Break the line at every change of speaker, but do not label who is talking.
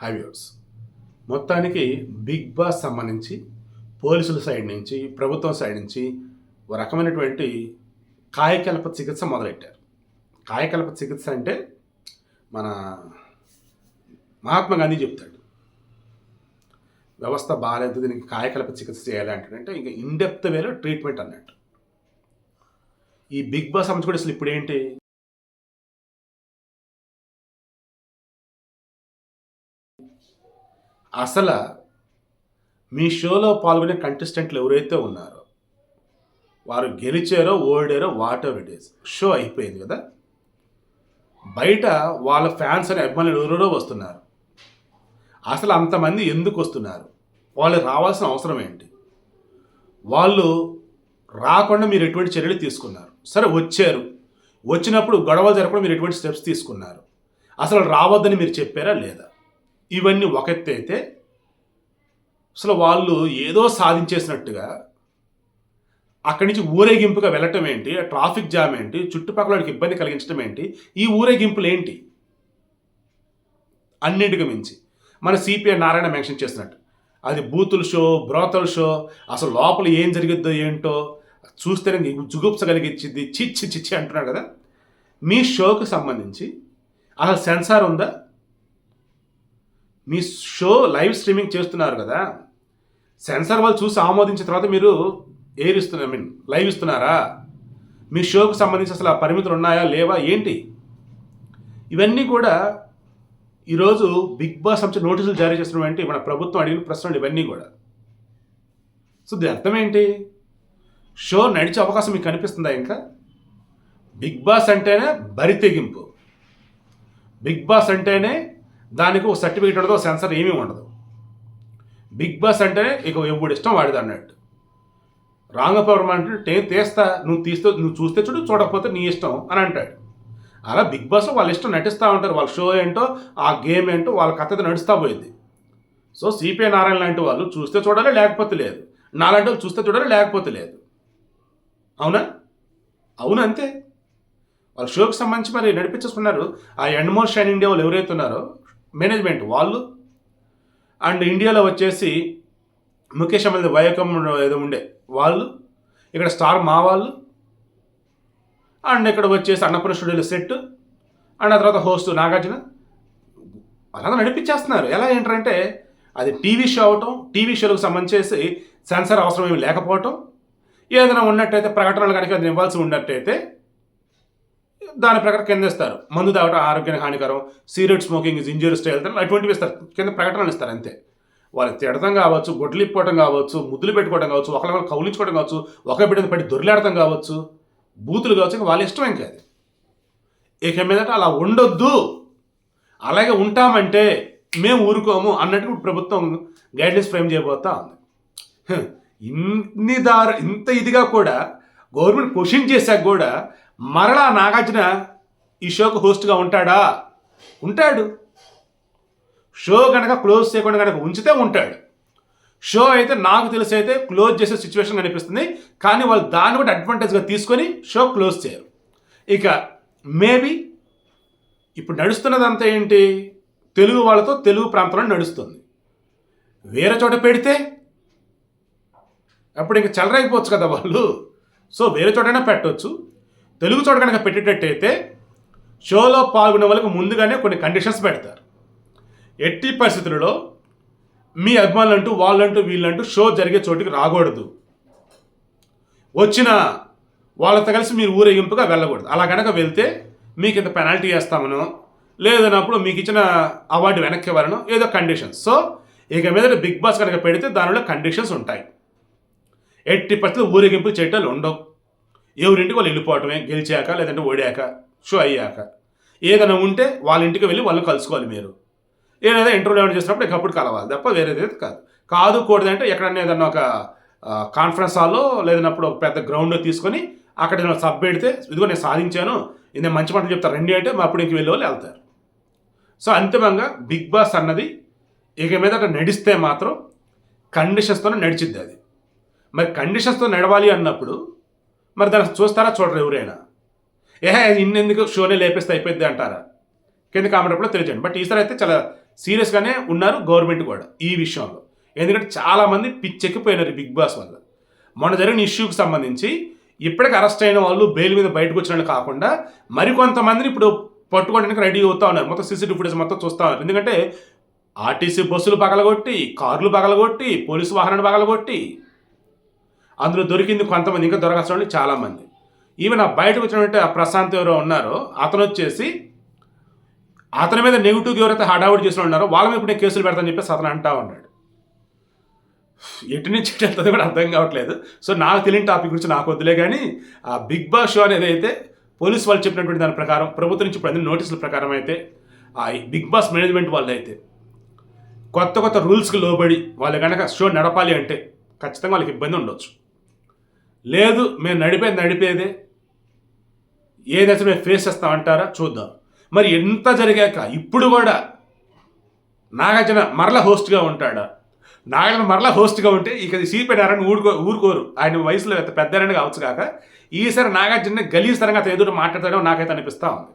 హైవ్యూర్స్ మొత్తానికి big boss సంబంధించి పోలీసుల సైడ్ నుంచి ప్రభుత్వం సైడ్ నుంచి ఒక రకమైనటువంటి కాయకల్ప చికిత్స మొదలెట్టారు. కాయకల్ప చికిత్స అంటే మన మహాత్మా గాంధీ చెప్తాడు, వ్యవస్థ బాగాలేదు దీనికి కాయకల్ప చికిత్స చేయాలి అంటే ఇంకా ఇన్డెప్త్ వేలో ట్రీట్మెంట్ అన్నట్టు. ఈ బిగ్ బాస్ సంబంధించి కూడా అసలు ఇప్పుడు ఏంటి, అసలు మీ షోలో పాల్గొనే కంటెస్టెంట్లు ఎవరైతే ఉన్నారో వారు గెలిచారో ఓడారో whatever it is, show అయిపోయింది కదా. బయట వాళ్ళ ఫ్యాన్స్ అనే అభిమానులు ఎవరెవరో వస్తున్నారు. అసలు అంతమంది ఎందుకు వస్తున్నారు, వాళ్ళు రావాల్సిన అవసరం ఏంటి, వాళ్ళు రాకుండా మీరు ఎటువంటి చర్యలు తీసుకున్నారు, సరే వచ్చారు, వచ్చినప్పుడు గొడవలు జరగకుండా మీరు ఎటువంటి స్టెప్స్ తీసుకున్నారు, అసలు రావద్దని మీరు చెప్పారా లేదా, ఇవన్నీ ఒక ఎత్తు అయితే అసలు వాళ్ళు ఏదో సాధించేసినట్టుగా అక్కడి నుంచి ఊరేగింపుగా వెళ్ళటం ఏంటి, ట్రాఫిక్ జామ్ ఏంటి, చుట్టుపక్కల ఇబ్బంది కలిగించడం ఏంటి, ఈ ఊరేగింపులు ఏంటి, అన్నింటికి మించి మన సిపిఐ నారాయణ మెన్షన్ చేసినట్టు అది బూతుల షో, బ్రోతల్ షో, అసలు లోపల ఏం జరిగిద్దో ఏంటో చూస్తేనే జుగుప్స కలిగించింది, చిచ్చి చిచ్చి అంటున్నారు కదా. మీ షోకి సంబంధించి అసలు సెన్సార్ ఉందా, మీ షో లైవ్ స్ట్రీమింగ్ చేస్తున్నారు కదా, సెన్సార్ వాళ్ళు చూసి ఆమోదించిన తర్వాత మీరు ఎయిర్ ఇస్తున్నారు, లైవ్ ఇస్తున్నారా, మీ షోకు సంబంధించి అసలు ఆ పరిమితులు ఉన్నాయా లేవా ఏంటి, ఇవన్నీ కూడా ఈరోజు బిగ్ బాస్ సంబంధించి నోటీసులు జారీ చేస్తున్నటువంటి మన ప్రభుత్వం అడిగిన ప్రశ్నలు ఇవన్నీ కూడా. సో దీని అర్థం ఏంటి, షో నడిచే అవకాశం మీకు కనిపిస్తుందా ఇంకా? బిగ్ బాస్ అంటేనే బరి తెగింపు, బిగ్ బాస్ అంటేనే దానికి ఒక సర్టిఫికేట్ ఉండదు, సెన్సర్ ఏమీ ఉండదు. బిగ్ బాస్ అంటేనే ఇక ఎప్పుడు ఇష్టం వాడిది అన్నట్టు. రాంగపురం అంటే తీస్తా, నువ్వు చూస్తే చూడు, చూడకపోతే నీ ఇష్టం అని అంటాడు. అలా బిగ్ బాస్లో వాళ్ళ ఇష్టం నటిస్తూ ఉంటారు, వాళ్ళ షో ఏంటో ఆ గేమ్ ఏంటో వాళ్ళ కథ నడుస్తూ పోయింది. సో సిపిఐ నారాయణ లాంటి వాళ్ళు చూస్తే చూడాలి లేకపోతే లేదు, నాలాంటి వాళ్ళు చూస్తే చూడాలి లేకపోతే లేదు. అవునా? అవును, అంతే. వాళ్ళ షోకి సంబంధించి మరి నడిపించేసుకున్నారు. ఆ ఎండ్మోర్ షైన్ ఇండియా వాళ్ళు ఎవరైతే ఉన్నారో మేనేజ్మెంట్ వాళ్ళు, అండ్ ఇండియాలో వచ్చేసి ముఖేష్ అమ్మది వయకం ఏదో ఉండే వాళ్ళు, ఇక్కడ స్టార్ మా వాళ్ళు, అండ్ ఇక్కడ వచ్చేసి అన్నపూర్ణ స్టూడియోలో సెట్, అండ్ ఆ తర్వాత హోస్ట్ నాగార్జున, అలా నడిపించేస్తున్నారు. ఎలా ఏంటంటే అది టీవీ షో అవటం, టీవీ షోలకు సంబంధించేసి సెన్సార్ అవసరం ఏమి లేకపోవటం, ఏదైనా ఉన్నట్టయితే ప్రకటనలు కనుక అది ఇవ్వాల్సి ఉన్నట్టయితే దాని ప్రకారం కింద ఇస్తారు, మందు తాగటం ఆరోగ్యానికి హానికరం, cigarette smoking is injurious to health, అటువంటివి ఇస్తారు, కింద ప్రకటనలు ఇస్తారు అంతే. వాళ్ళకి తిడతం కావచ్చు, గొడ్లు ఇప్పుకోవడం కావచ్చు, ముద్దులు పెట్టుకోవడం కావచ్చు, ఒకరిని కౌలించుకోవడం కావచ్చు, ఒక బిడ్డను పడి దొరిలాడటం కావచ్చు, బూతులు కావచ్చు, ఇంకా వాళ్ళ ఇష్టం ఇంకా అది. ఇక మీదట అలా ఉండొద్దు, అలాగే ఉంటామంటే మేము ఊరుకోము అన్నట్టు ప్రభుత్వం గైడ్లైన్స్ ఫ్రేమ్ చేయబోతా ఉంది. ఇంత ఇదిగా కూడా గవర్నమెంట్ క్వశ్చన్ చేశాక కూడా మరలా నాగార్జున ఈ షోకు హోస్ట్గా ఉంటాడా? ఉంటాడు. షో కనుక క్లోజ్ చేయకుండా కనుక ఉంచితే ఉంటాడు. షో అయితే నాకు తెలిసి అయితే క్లోజ్ చేసే సిచ్యువేషన్ కనిపిస్తుంది, కానీ వాళ్ళు దాన్ని కూడా అడ్వాంటేజ్గా తీసుకొని షో క్లోజ్ చేయరు. ఇక మేబీ ఇప్పుడు నడుస్తున్నదంతా ఏంటి, తెలుగు వాళ్ళతో తెలుగు ప్రాంతంలో నడుస్తుంది. వేరే చోట పెడితే అప్పుడు ఇంక చెలరైపోవచ్చు కదా వాళ్ళు. సో వేరే చోటైనా పెట్టవచ్చు. తెలుగు చోట కనుక పెట్టేటట్టయితే షోలో పాల్గొనే వాళ్ళకి ముందుగానే కొన్ని కండిషన్స్ పెడతారు. ఎట్టి పరిస్థితులలో మీ అభిమానులంటూ వాళ్ళంటూ వీళ్ళంటూ షో జరిగే చోటుకి రాకూడదు, వచ్చిన వాళ్ళతో కలిసి మీరు ఊరేగింపుగా వెళ్ళకూడదు. అలా కనుక వెళ్తే మీకు ఇంత పెనాల్టీ వేస్తామనో, లేదన్నప్పుడు మీకు ఇచ్చిన అవార్డు వెనక్కి ఇవ్వాలనో ఏదో కండిషన్స్. సో ఇక మీద బిగ్ బాస్ కనుక పెడితే దానిలో కండిషన్స్ ఉంటాయి. ఎట్టి పరిస్థితులు ఊరేగింపులు చేయటాలు ఉండవు. ఎవరింటికి వాళ్ళు వెళ్ళిపోవటమే, గెలిచాక లేదంటే ఓడాక, షో అయ్యాక. ఏదైనా ఉంటే వాళ్ళ ఇంటికి వెళ్ళి వాళ్ళు కలుసుకోవాలి. మీరు ఏదైనా ఇంటర్వ్యూ ఏమైనా చేసినప్పుడు ఇకప్పుడు కలవాలి తప్ప వేరేది కాదు. కూడదంటే ఎక్కడన్నా ఏదన్నా ఒక కాన్ఫరెన్స్ హాల్లో లేదన్నప్పుడు ఒక పెద్ద గ్రౌండ్ తీసుకొని అక్కడ నేను సబ్ పెడితే ఇదిగో నేను సాధించాను, ఇది మంచి మాటలు చెప్తారు రండి అంటే అప్పుడు ఇంక వెళ్ళే వాళ్ళు వెళ్తారు. సో అంతిమంగా బిగ్ బాస్ అన్నది ఇక మీద నడిస్తే మాత్రం కండిషన్స్తోనే నడిచిద్ది అది. మరి కండిషన్స్తో నడవాలి అన్నప్పుడు మరి దాన్ని చూస్తారా చూడరు ఎవరైనా, ఇన్నెందుకు షోనే లేపేస్తే అయిపోద్ది అంటారా? కింద కామెంట్ కూడా తెలియజేయండి. బట్ ఈసారి అయితే చాలా సీరియస్గానే ఉన్నారు గవర్నమెంట్ కూడా ఈ విషయంలో. ఎందుకంటే చాలామంది పిచ్చెక్కిపోయినారు ఈ బిగ్ బాస్ వల్ల. మొన్న జరిగిన ఇష్యూకి సంబంధించి ఇప్పటికి అరెస్ట్ అయిన వాళ్ళు బెయిల్ మీద బయటకు వచ్చిన వాళ్ళు కాకుండా మరికొంతమందిని ఇప్పుడు పట్టుకోవడానికి రెడీ అవుతా ఉన్నారు. మొత్తం సీసీటీవీ ఫుటేజ్ మొత్తం చూస్తూ ఉన్నారు. ఎందుకంటే ఆర్టీసీ బస్సులు పగలగొట్టి, కార్లు పగలగొట్టి, పోలీసు వాహనాలు పగలగొట్టి అందులో దొరికింది కొంతమంది, ఇంకా దొరకాల్సిన చాలామంది. ఈవెన్ ఆ బయటకు వచ్చినటువంటి ఆ ప్రశాంత్ ఎవరో ఉన్నారో అతను వచ్చేసి అతని మీద నెగిటివ్గా ఎవరైతే హడావుడి చేసిన ఉన్నారో వాళ్ళ మీద ఇప్పుడు కేసులు పెడతానని చెప్పేసి అతను అంటా ఉన్నాడు. ఎటు నుంచి వెళ్తుంది కూడా అర్థం కావట్లేదు. సో నాకు తెలియని టాపిక్ గురించి నాకు వద్దులే. కానీ ఆ బిగ్ బాస్ షో అనేది అయితే పోలీసు వాళ్ళు చెప్పినటువంటి దాని ప్రకారం, ప్రభుత్వం నుంచి ఇప్పుడు అందిన నోటీసుల ప్రకారం అయితే ఆ బిగ్ బాస్ మేనేజ్మెంట్ వాళ్ళు అయితే కొత్త కొత్త రూల్స్కి లోబడి వాళ్ళు కనుక షో నడపాలి అంటే ఖచ్చితంగా వాళ్ళకి ఇబ్బంది ఉండొచ్చు. లేదు మేము నడిపేదే ఏదైతే మేము ఫేస్ చేస్తామంటారా చూద్దాం. మరి ఎంత జరిగాక ఇప్పుడు కూడా నాగార్జున మరలా హోస్ట్గా ఉంటాడా? నాగార్జున మరలా హోస్ట్గా ఉంటే ఇక సిపి నారాయణ ఊరుకోరు. ఆయన వయసులో పెద్ద కావచ్చు కాక ఈసారి నాగార్జున గలీజ్ తరంగా ఎదురు మాట్లాడతాడో నాకైతే అనిపిస్తూ ఉంది.